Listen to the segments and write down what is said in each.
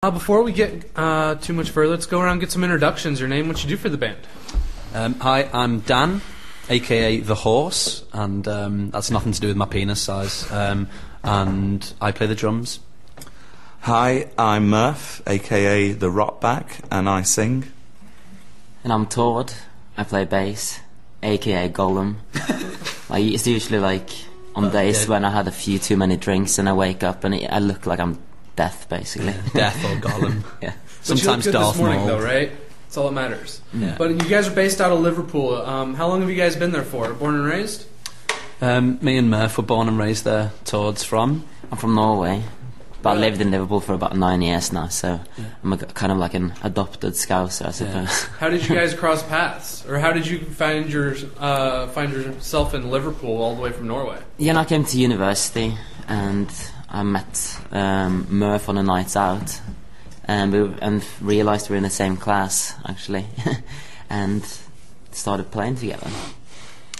Before we get too much further, let's go around and get some introductions. Your name, what you do for the band. Hi, I'm Dan, aka The Horse, and that's nothing to do with my penis size, and I play the drums. Hi, I'm Murph, aka The Rockback, and I sing. And I'm Todd, I play bass, aka Gollum. It's usually like on days when I had a few too many drinks and I wake up and I look like I'm death, basically. Death or Gollum. Yeah. Sometimes you look good Darth this morning, Maul. though, right? That's all that matters. Yeah. But you guys are based out of Liverpool. How long have you guys been there for? Born and raised? Me and Murph were born and raised there. Todd's from? I'm from Norway, but I lived in Liverpool for about 9 years now, so I'm kind of like an adopted Scouser, I suppose. How did you guys cross paths? Or how did you find yourself in Liverpool all the way from Norway? Yeah, and I came to university and I met Murph on a night out, and realised we were in the same class, actually, and started playing together.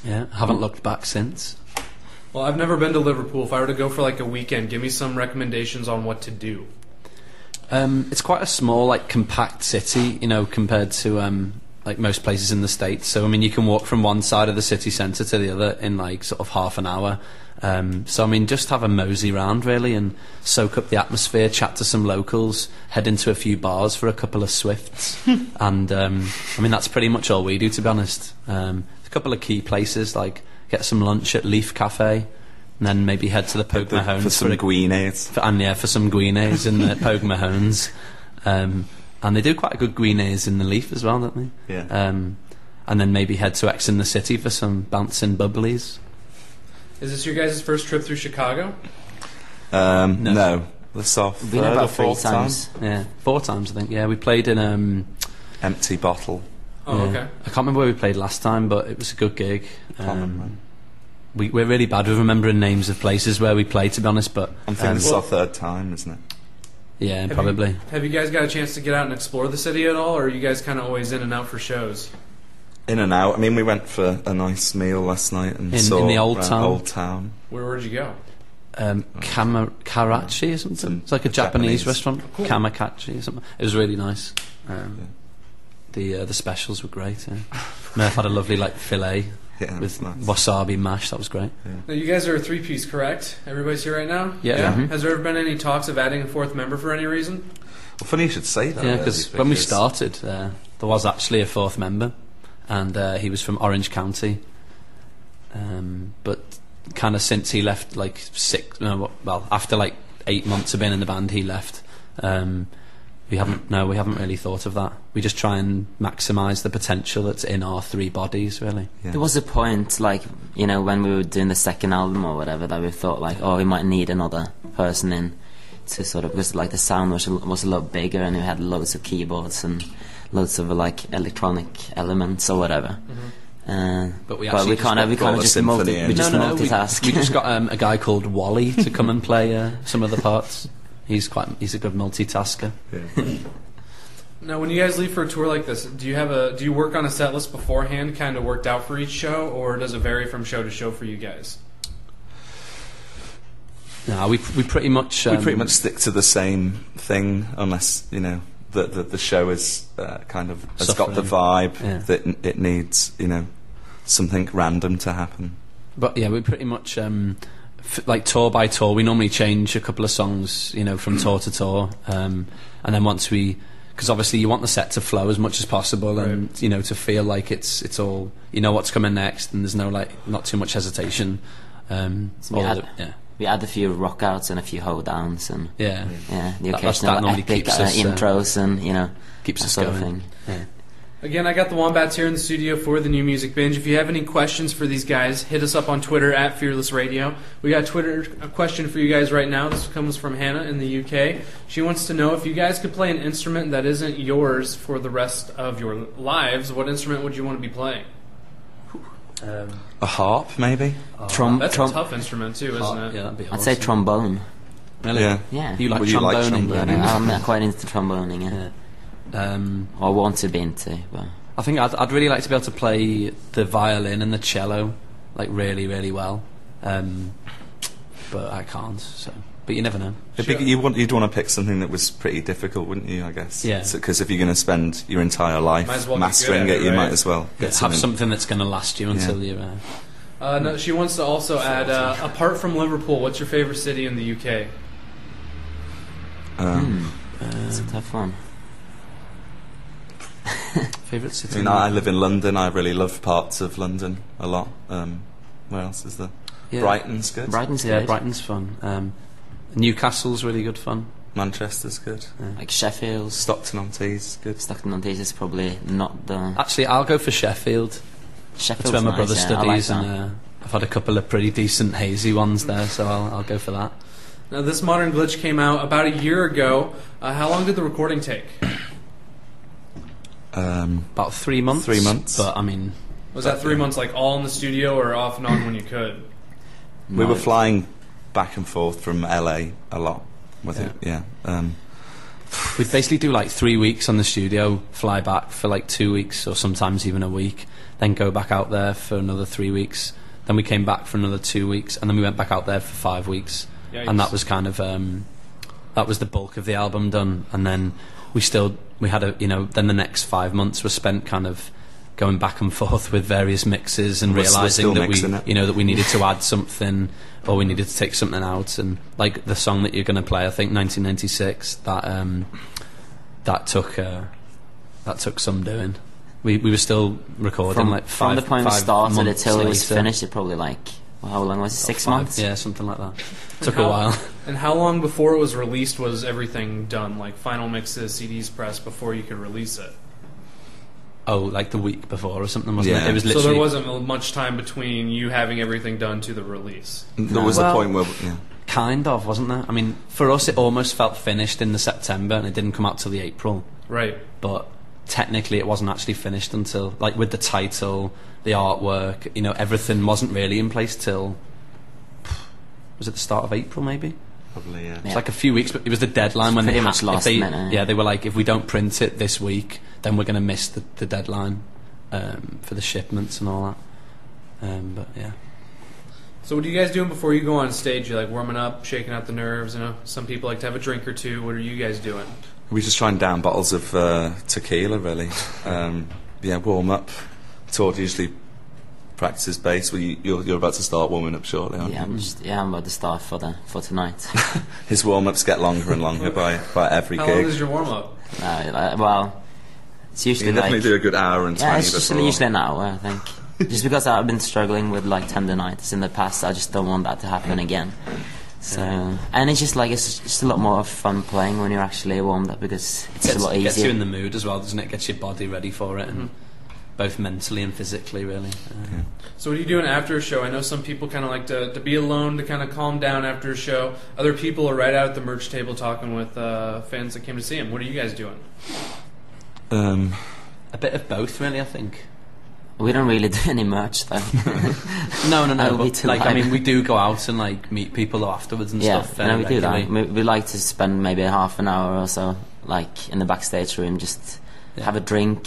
Yeah, haven't looked back since. Well, I've never been to Liverpool. If I were to go for like a weekend, give me some recommendations on what to do. It's quite a small, compact city, compared to like most places in the States. So, I mean, you can walk from one side of the city centre to the other in sort of half an hour. So, I mean, just have a mosey round, really, and soak up the atmosphere, chat to some locals, head into a few bars for a couple of swifts. And, I mean, that's pretty much all we do, to be honest. A couple of key places, like get some lunch at Leaf Cafe, and then maybe head to the Pogue Mahones for some guineas. For some guineas in the Pogue Mahones. And they do quite a good guineas in the Leaf as well, don't they? Yeah. And then maybe head to X in the City for some bouncing bubblies. Is this your guys' first trip through Chicago? No. This is our We've been third or about 3 fourth time. times. Yeah, 4 times, I think. Yeah, we played in... Empty bottle. Oh, yeah. okay. I can't remember where we played last time, but it was a good gig. Common, We're really bad with remembering names of places where we played, to be honest, but... I'm thinking this is our third time, isn't it? Yeah, probably. Have you guys got a chance to get out and explore the city at all, or are you guys kind of always in and out for shows? In and out. I mean, we went for a nice meal last night and In the Old Town? Old Town. Where'd you go? Karachi or something. It's like a Japanese restaurant. Cool. Kamakachi or something. It was really nice. The specials were great. Yeah. Murph had a lovely fillet with nice. wasabi mash. That was great. Yeah. Now, you guys are a 3-piece, correct? Everybody's here right now? Yeah. Mhm. Has there ever been any talks of adding a 4th member for any reason? Well, funny you should say that. Yeah, really, because when we started, there was actually a 4th member, and he was from Orange County. But kind of since he left, after 8 months of being in the band, he left. We haven't really thought of that. We just try and maximise the potential that's in our 3 bodies, really. Yeah. There was a point, when we were doing the second album or whatever, that we thought, we might need another person in to sort of, because the sound was a lot bigger and we had loads of keyboards and loads of electronic elements or whatever. But we just multitask. We just got a guy called Wally to come and play some of the parts. He's a good multitasker. Yeah. Now, when you guys leave for a tour like this, do you work on a set list beforehand, kind of worked out for each show, or does it vary from show to show for you guys? No, we pretty much stick to the same thing, unless the show is has got the vibe that it needs something random to happen. But yeah, we pretty much tour by tour. We normally change a couple of songs, from tour to tour, and then once because obviously you want the set to flow as much as possible, right. and to feel like it's all what's coming next, and there's no not too much hesitation. We add a few rock outs and a few hold downs and the that occasional normally epic keeps us, intros and keeps that us sort going. of thing. Yeah. Again, I got the Wombats here in the studio for the New Music Binge. If you have any questions for these guys, hit us up on Twitter at Fearless Radio. We got a question for you guys right now. This comes from Hannah in the UK. She wants to know if you guys could play an instrument that isn't yours for the rest of your lives, what instrument would you want to be playing? A harp, maybe? That's a tough instrument too, isn't it? Yeah, that'd be I'd awesome. say trombone. Really? Yeah. You like Would you like tromboning? tromboning? I'm quite into tromboning. Yeah. I want to be into, but I think I'd really like to be able to play the violin and the cello really, really well, but I can't. So but you never know. You'd want to pick something that was pretty difficult, wouldn't you? I guess. Yeah. Because if you're going to spend your entire life mastering it, you might as well have something that's going to last you until you're. No, she wants to also add, apart from Liverpool, what's your favorite city in the UK? It's a tough one. Favourite city? I live in London. I really love parts of London a lot. Where else is there? Yeah. Brighton's good. Brighton's fun. Newcastle's really good fun. Manchester's good. Like Sheffield. Stockton-on-Tees good. Stockton-on-Tees is probably not the... Actually, I'll go for Sheffield. Sheffield's That's where my brother nice, studies, I like and I've had a couple of pretty decent hazy ones there, so I'll go for that. Now, this Modern Glitch came out about a year ago. How long did the recording take? About 3 months. 3 months. But, I mean... Was that 3 months, like, all in the studio or off and on when you could? We were flying back and forth from LA a lot. We'd basically do like 3 weeks on the studio, fly back for like 2 weeks or sometimes even a week, then go back out there for another 3 weeks. Then we came back for another 2 weeks, and then we went back out there for 5 weeks. Yikes. And that was kind of that was the bulk of the album done. And then we had then the next 5 months were spent kind of going back and forth with various mixes and realising that we needed to add something or we needed to take something out. And like the song that you're going to play, I think 1996, that took some doing. We were still recording from the point we started until it was finished. It probably how long was it? 6 months? Yeah, something like that. Took a while. And how long before it was released was everything done? Like final mixes, CDs pressed before you could release it? Oh, like the week before or something, wasn't it? It was literally... So there wasn't much time between you having everything done to the release? There was a point where... Yeah. Kind of, wasn't there? I mean, for us it almost felt finished in the September and it didn't come out till the April. Right. But technically it wasn't actually finished until, like, with the title, the artwork, everything wasn't really in place till... Was it the start of April, maybe? Probably, yeah. It's like a few weeks, but it was the deadline when pretty much last minute. Yeah, they were like, if we don't print it this week, then we're going to miss the deadline for the shipments and all that. But yeah. So what are you guys doing before you go on stage? You're like warming up, shaking out the nerves. Some people like to have a drink or two. What are you guys doing? We just try and down bottles of tequila, really. Warm up. Todd usually practices bass. Well, you're about to start warming up shortly, aren't you? I'm about to start for tonight. His warm-ups get longer and longer by every gig. How long is your warm-up? It's usually you definitely do a good hour and 20 it's usually an hour, I think. Just because I've been struggling with tendinitis in the past, I just don't want that to happen again. So, and it's just it's a lot more fun playing when you're actually warmed up because it's a lot easier. It gets you in the mood as well, doesn't it? Gets your body ready for it, and both mentally and physically, really. So what are you doing after a show? I know some people kind of like to be alone, to kind of calm down after a show. Other people are right out at the merch table talking with fans that came to see him. What are you guys doing? A bit of both, really, I think. We don't really do any merch, though. No. But, we do go out and meet people afterwards and stuff. Yeah, we do that. We like to spend maybe half an hour or so, in the backstage room, just have a drink.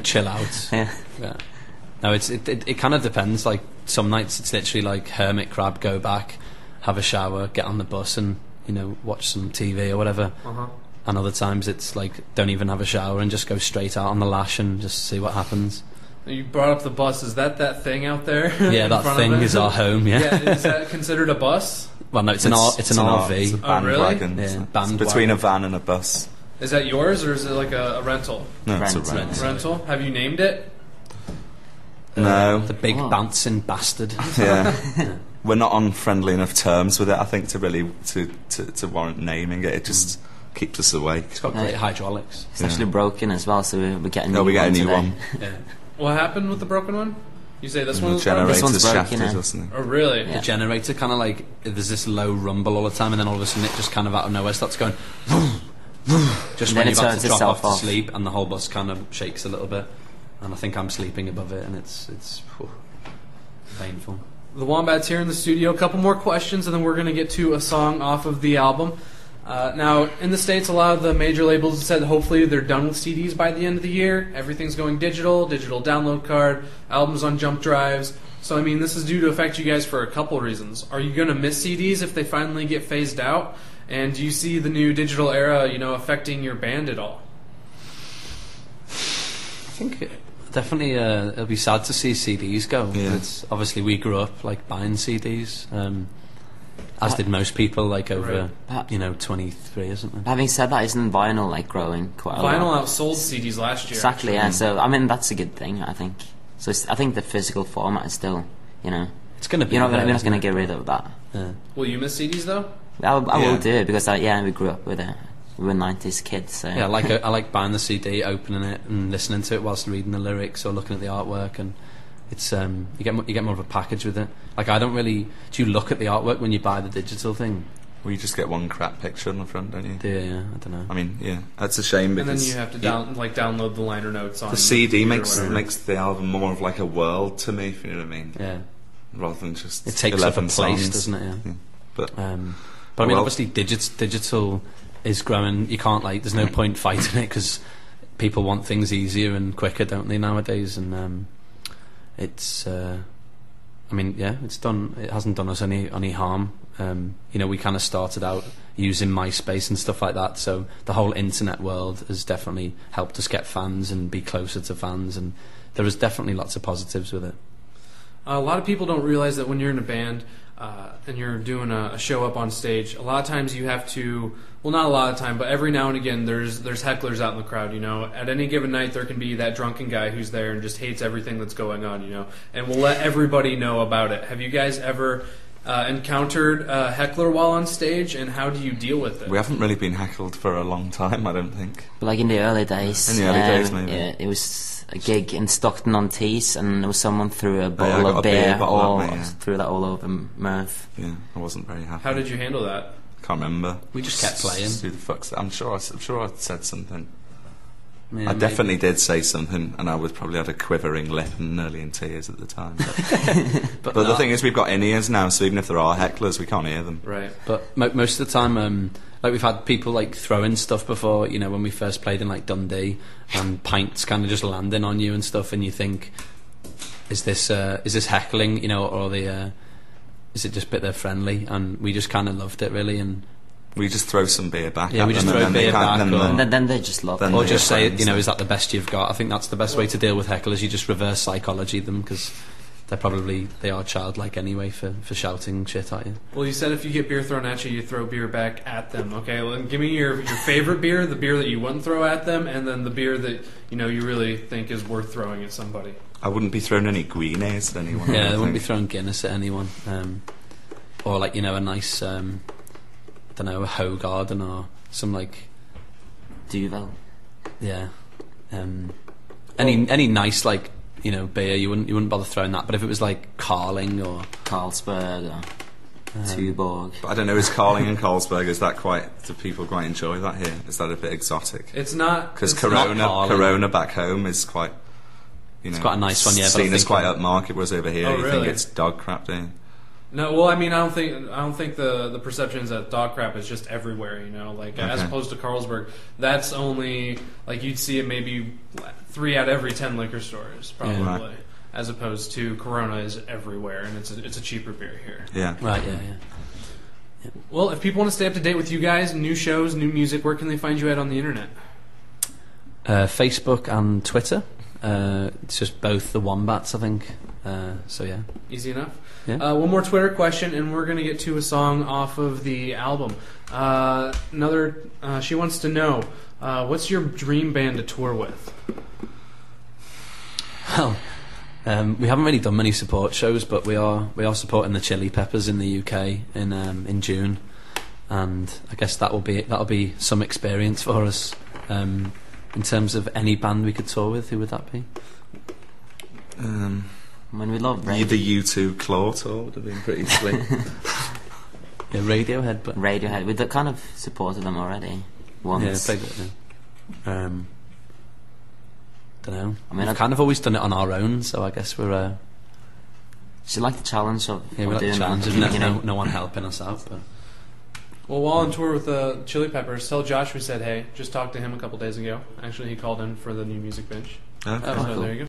Chill out. Yeah. No, it kind of depends. Like some nights it's literally hermit crab, go back, have a shower, get on the bus, and watch some TV or whatever. And other times it's don't even have a shower and just go straight out on the lash and just see what happens. You brought up the bus. Is that thing out there? Yeah, that thing is our home. Yeah. Is that considered a bus? Well, no, it's an RV. It's a bandwagon. Really? Yeah, it's between a van and a bus. Is that yours, or is it a rental? No, it's a rental. Rental? Have you named it? No. The big bouncing bastard. Yeah. We're not on friendly enough terms with it, I think, to really to warrant naming it. It just keeps us awake. It's got great hydraulics. It's actually broken as well, so we're getting we get a new one. Yeah. What happened with the broken one? You say this one's broken? This one's broken, shafted or something. Oh, really? The generator kind of there's this low rumble all the time, and then all of a sudden it just kind of out of nowhere starts going just when you're about to drop off to sleep, and the whole bus kind of shakes a little bit, and I think I'm sleeping above it, and it's painful. The Wombats here in the studio. A couple more questions, and then we're going to get to a song off of the album. Now, in the States, a lot of the major labels said hopefully they're done with CDs by the end of the year. Everything's going digital download card, albums on jump drives. So, I mean, this is due to affect you guys for a couple reasons. Are you going to miss CDs if they finally get phased out? And do you see the new digital era, affecting your band at all? I think definitely it'll be sad to see CDs go. Yeah. It's, obviously, we grew up buying CDs. As did most people, over, 23 or something. Having said that, isn't vinyl growing quite a lot? Vinyl outsold CDs last year. Exactly, yeah. So I mean, that's a good thing, I think. So I think the physical format is still, it's going to be. We're not going to get rid of that. Yeah. Will you miss CDs though? I will do it because we grew up with it. We were 90s kids, so yeah. I like buying the CD, opening it, and listening to it whilst reading the lyrics or looking at the artwork, and it's you get more of a package with it. I don't really. Do you look at the artwork when you buy the digital thing? Well, you just get one crap picture on the front, don't you? Yeah, I don't know. I mean, yeah, that's a shame because. And then you have to download the liner notes on the CD makes the album more of a world to me, if you know what I mean. Yeah. Rather than just it takes 11 up a place, songs. doesn't it? Yeah. But I mean, obviously, digital is growing. You can't there's no point fighting it because people want things easier and quicker, don't they nowadays? And it's. I mean, yeah, it's done. It hasn't done us any harm. We kind of started out using MySpace and stuff like that, so the whole internet world has definitely helped us get fans and be closer to fans, and there is definitely lots of positives with it. A lot of people don't realize that when you're in a band and you're doing a show up on stage, a lot of times you have to, well, not a lot of time, but every now and again there's hecklers out in the crowd, At any given night there can be that drunken guy who's there and just hates everything that's going on, and will let everybody know about it. Have you guys ever encountered a heckler while on stage, and how do you deal with it? We haven't really been heckled for a long time, I don't think. But in the early days. In the early days, maybe. Yeah, it was a gig in Stockton-on-Tees, and there was someone threw a bottle I got of a beer, bottle at me, threw that all over Murph. Yeah, I wasn't very happy. How did you handle that? Can't remember. We just kept playing. Who the fuck's that? I'm sure I said something. Yeah, I definitely did say something, and I was probably had a quivering lip and nearly in tears at the time. But the thing is, we've got in-ears now, so even if there are hecklers, we can't hear them. Right. But most of the time, we've had people throwing stuff before. When we first played in Dundee, and pints kind of just landing on you and stuff, and you think, is this heckling? Or is it just a bit they're friendly? And we just kind of loved it really, and. We just throw some beer back. Yeah, we just throw beer back, and then they just love it. Or just say, is that the best you've got? I think that's the best way to deal with hecklers. You just reverse psychology them because they are childlike anyway for shouting shit at you. Well, you said if you get beer thrown at you, you throw beer back at them. Okay, well, give me your favorite beer, the beer that you wouldn't throw at them, and then the beer that you really think is worth throwing at somebody. I wouldn't be throwing any Guinness at anyone. Yeah, I wouldn't be throwing Guinness at anyone. Or a nice. I don't know, a Hogarden or some Duvel. Yeah. Any nice beer, you wouldn't bother throwing that. But if it was Carling or Carlsberg or Tuborg. But I don't know, is Carling and Carlsberg, do people quite enjoy that here? Is that a bit exotic? It's not. Because Corona back home is quite, it's quite a nice one, yeah. Seen as quite upmarket, whereas over here you think it's dog crap, don't you? No, well, I mean, I don't think the perception is that dog crap is just everywhere, as opposed to Carlsberg. That's only you'd see it maybe 3 out of every 10 liquor stores, probably. Yeah, right. As opposed to Corona is everywhere, and it's a cheaper beer here. Yeah, right. Yeah. Well, if people want to stay up to date with you guys, new shows, new music, where can they find you at on the internet? Facebook and Twitter. It's just both the Wombats, I think. So yeah, easy enough. Yeah. One more Twitter question, and we're going to get to a song off of the album. She wants to know, what's your dream band to tour with? Well, we haven't really done many support shows, but we are supporting the Chili Peppers in the UK in June, and I guess that'll be some experience for us. In terms of any band we could tour with, who would that be? When we love Radio. The U2 Claw tour would have been pretty slick. Yeah, Radiohead, but Radiohead. We've kind of supported them already once. Yeah, played it. Don't know. I mean, I've kind of always done it on our own, so I guess we're. She like the challenge of we like the challenge, that, no one helping us out, but. Well, while on tour with the Chili Peppers, tell Josh we said hey. Just talked to him a couple days ago. Actually, he called in for the New Music Bench. Okay. So there you go.